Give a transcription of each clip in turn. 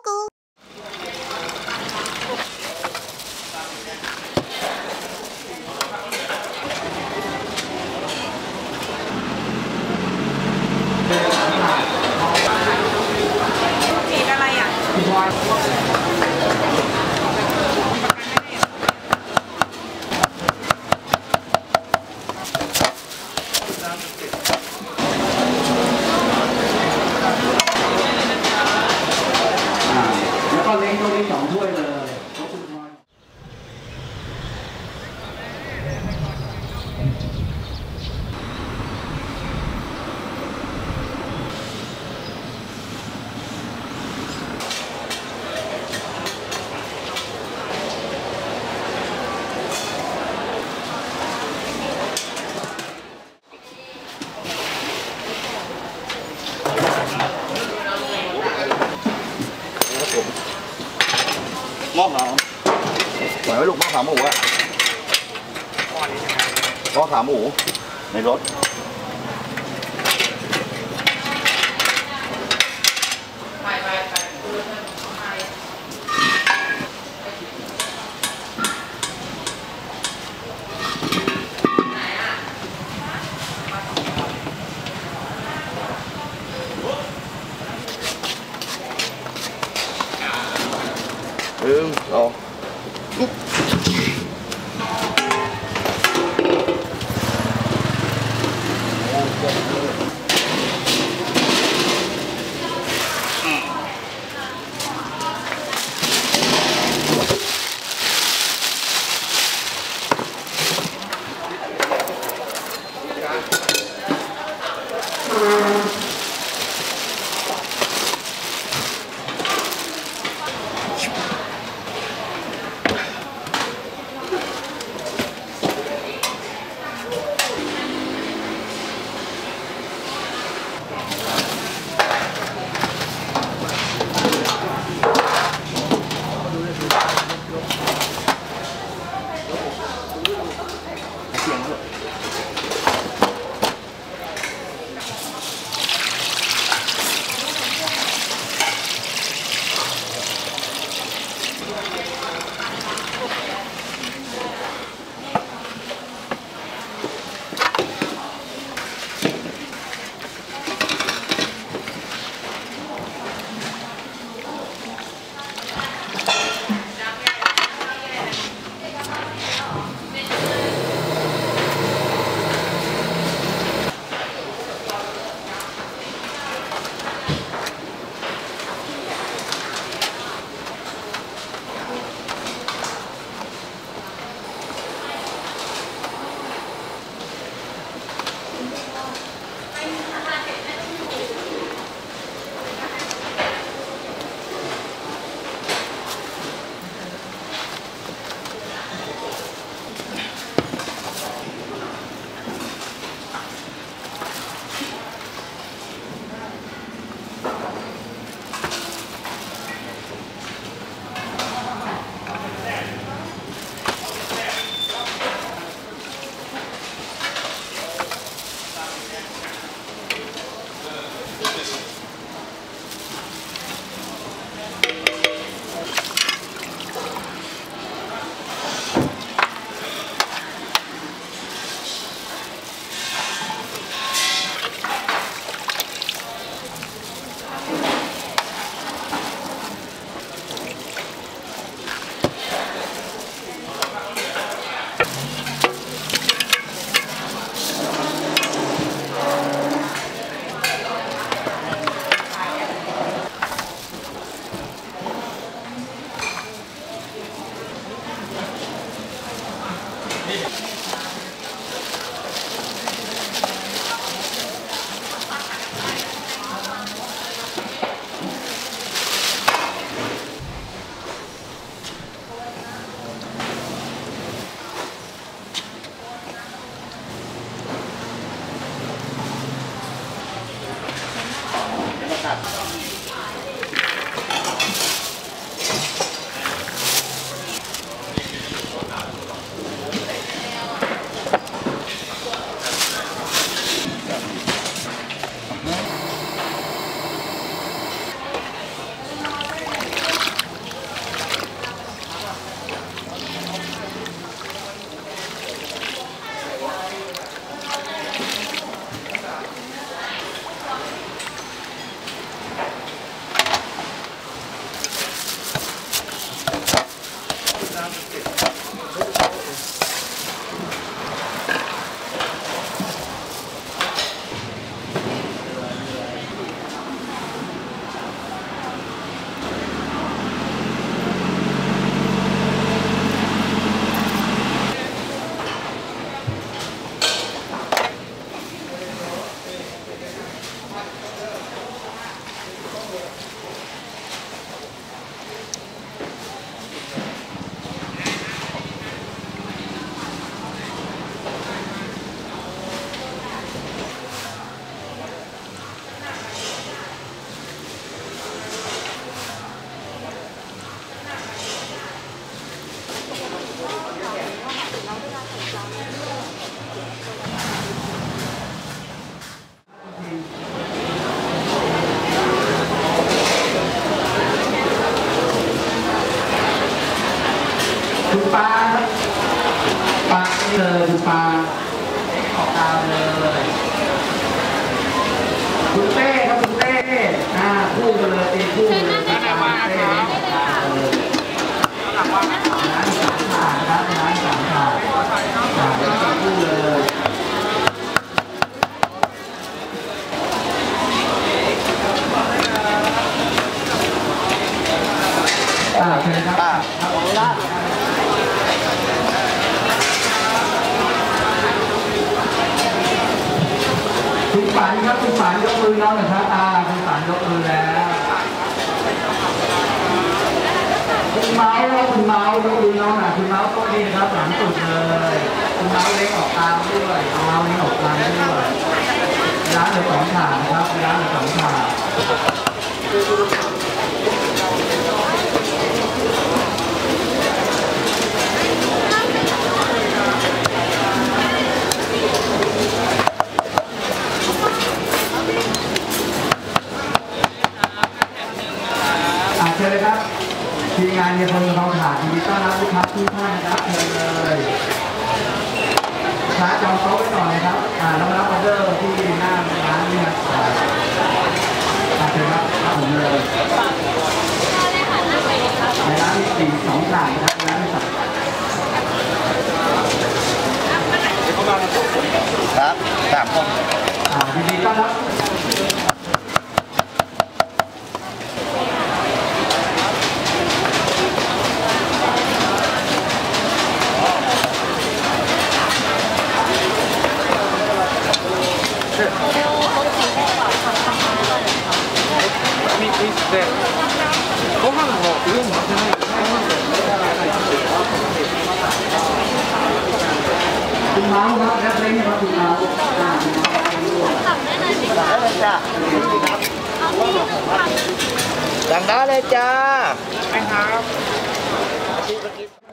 กูฉีดอะไรอ่ะแล้วก็เล้งตัวนี้2 ถ้วยเลยหม้อขาวไหวไหมลูกหม้อขาหมูอะหม้อขาหมูในรถเอาลุก คุณปลาครับปลานี่เลยคุณปลาออกตามเลยคุณเต้ครับคุณเต้คู่กันเลยตีคู่กันเลยคุณปลาเต้ออกตามเลยร้านสามถาดครับร้านสามถาดคู่เลยเชิญครับคุณฝันครับคุณฝันยกมือน้องหน่อยครับคุณฝันยกมือแล้วคุณเมาส์แล้วคุณเมาส์ยกมือน้องหน่อยคุณเมาส์โต๊ะนี้ครับหลังสุดเลยคุณเมาส์เล็กออกตามด้วยเมาส์เล็กออกตามด้วยร้านเลย2 ถาดนะครับร้านเลย2 ถาดเชิญเลยครับทีมงานเนี่ยคนเราถ่ายยินดีต้อนรับลูกค้าทุกท่านนะครับเชิญเลยช้าจองโต๊ะไว้ก่อนเลยครับแล้วมารับออเดอร์ที่หน้าร้านนี่ครับเชิญครับรับผมเลยในร้านมี2 ถาดนะครับร้านมีครับ3 คน ยินดีต้อนรับご飯も上に乗ってないคุณเมาส์ครับแล้วเล่นครับคุณเมาส์ได้เลยจ้าสั่งได้เลยจ้าไหมครับ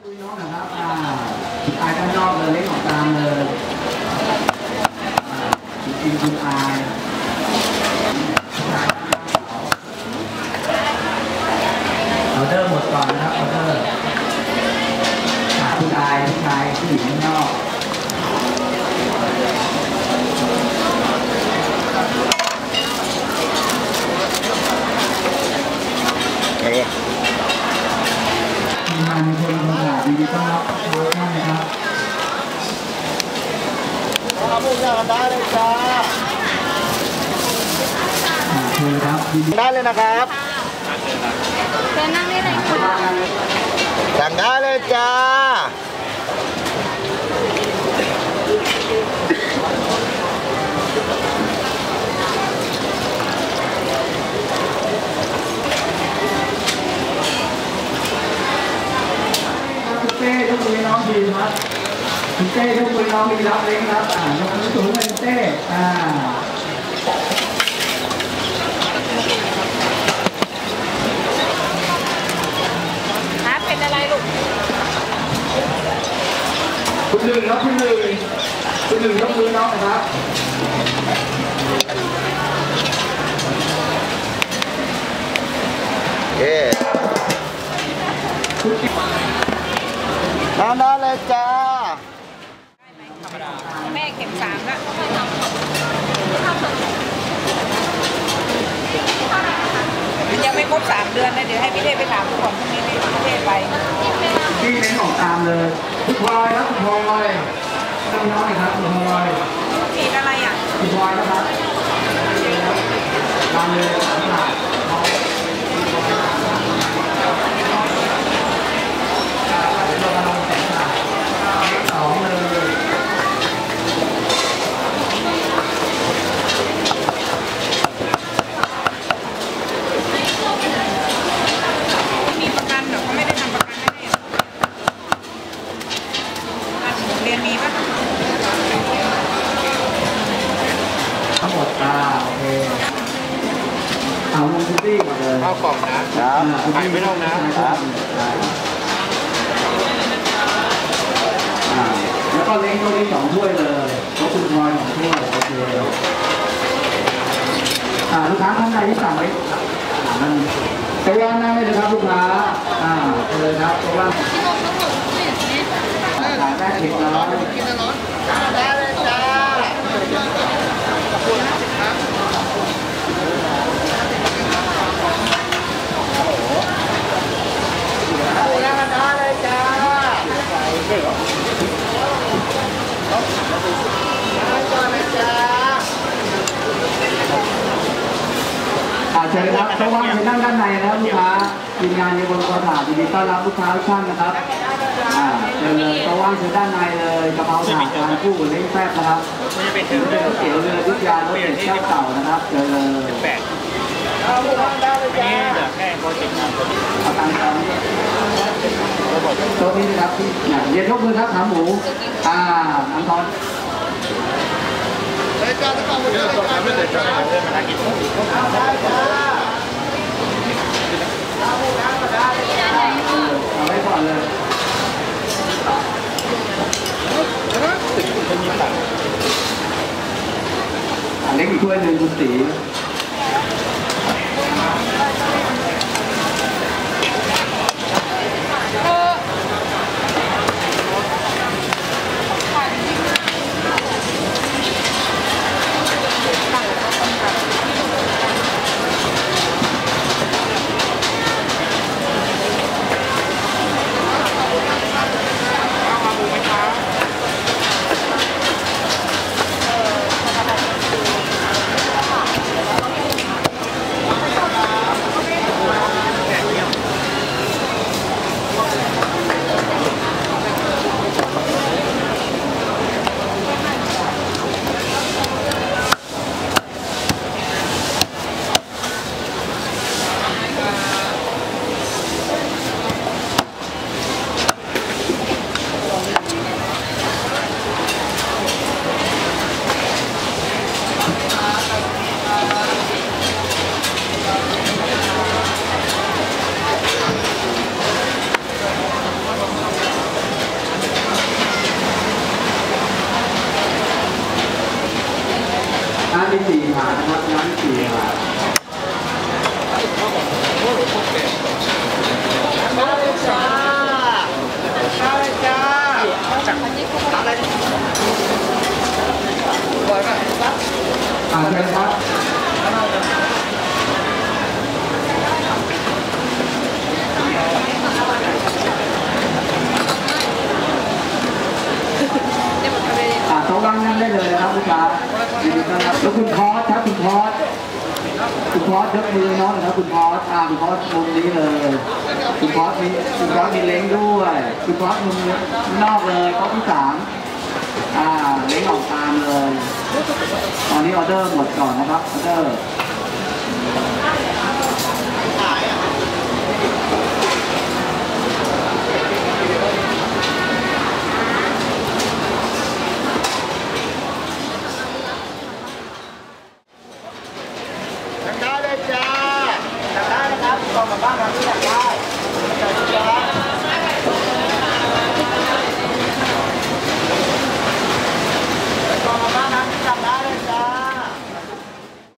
คุยน้องนะครับอายข้างนอกเลยเล่นออกตามเลยจริงคุณอายออเดอร์หมดก่อนนะครับออเดอร์คุณอายผู้ชายผู้หญิงข้างนอกทีมงานคนทำงานดีๆต้อนรับทุกท่านนะครับพูดกันได้เลยจ้าเชิญครับได้เลยนะครับ เชิญนั่งได้เลยค่ะ สั่งได้เลยจ้าคุณเต้ยกมือน้องดีครับคุณเต้ยกมือน้องมีรับเล็กครับยกมือสูงเลยคุณเต้เป็นอะไรลูก คุณหนึ่งครับคุณหนึ่งยกมือน้องนะครับทำได้เลยจ้า แม่เข็ม3แล้วยังไม่ครบ3 เดือนนะเดี๋ยวให้พี่เทพไปถามก่อนพรุ่งนี้พี่เทพไป พี่เล้งออกตามเลยคุณพลอยครับคุณพลอยน้องๆหน่อยครับคุณพลอย ผิดอะไรอ่ะ คุณพลอยนะครับตามเลยสามถาดสองเลย มีประกันเหรอเขาไม่ได้ทำประกันให้เหรอเรียนมีปะ ทั้งหมดโอเคเอาลงทุตี้ก่อนเลย ข้าวกล่องนะครับ ไข่ไม่ต้องนะครับ แล้วก็เล้งตัวนี้2 ถ้วยเลยเพราะคุณพลอย2 ถ้วยโอเคลูกค้าท่านใดที่สั่งไว้มันตัวว่างนั่งได้เลยครับลูกค้าเลยครับตัวว่างขายแม่เผ็ดร้อน ได้เลยจ้าได้เลยจ้า เชิญครับตัวว่างจะนั่งด้านในนะครับลูกค้าทีมงานอยู่บนโต๊ะถาดยินดีต้อนรับลูกค้าทุกท่านนะครับเชิญเลยตัวว่างเชิญด้านในเลยกะเพราถาดทานคู่เล้งแซ่บนะครับ ไม่จะเป็น เป็นก๋วยเตี๋ยวเรือยุทธยารสเด็ดเจ้าเก่านะครับเชิญเลย 8อันนี้เหลือแค่โปรเจกต์งานตัวนี้ เอาตังค์ตามนี้โต๊ะนี้นะครับที่เย็นยกมือครับขาหมูน้ำทอน เลยจ้าทุกคนหมดเลยจ้า ไม่ได้จะให้เพื่อนมานั่งกิน ได้จ้า เอาไว้ก่อนเลยเล็กอีกถ้วยหนึ่งคุณสี ร้านที่4ผ่านนะครับร้านที่4ผ่าน ได้เลยจ้าได้เลยจ้าอะไร เชิญครับโต๊ะว่างนั่งได้เลยนะครับลูกค้ายินดีต้อนรับแล้วคุณพอสครับคุณพอสยกมือน้องนะครับคุณพอสคุณพอสมุมนี้เลยคุณพอสมีเล้งด้วยคุณพอสมุมนอกเลยโต๊ะที่3เล้งออกตามเลยตอนนี้ออเดอร์หมดก่อนนะครับออเดอร์ได้เลยจ้าได้นะครับกล่องมาบ้านเราที่อยากได้จ้า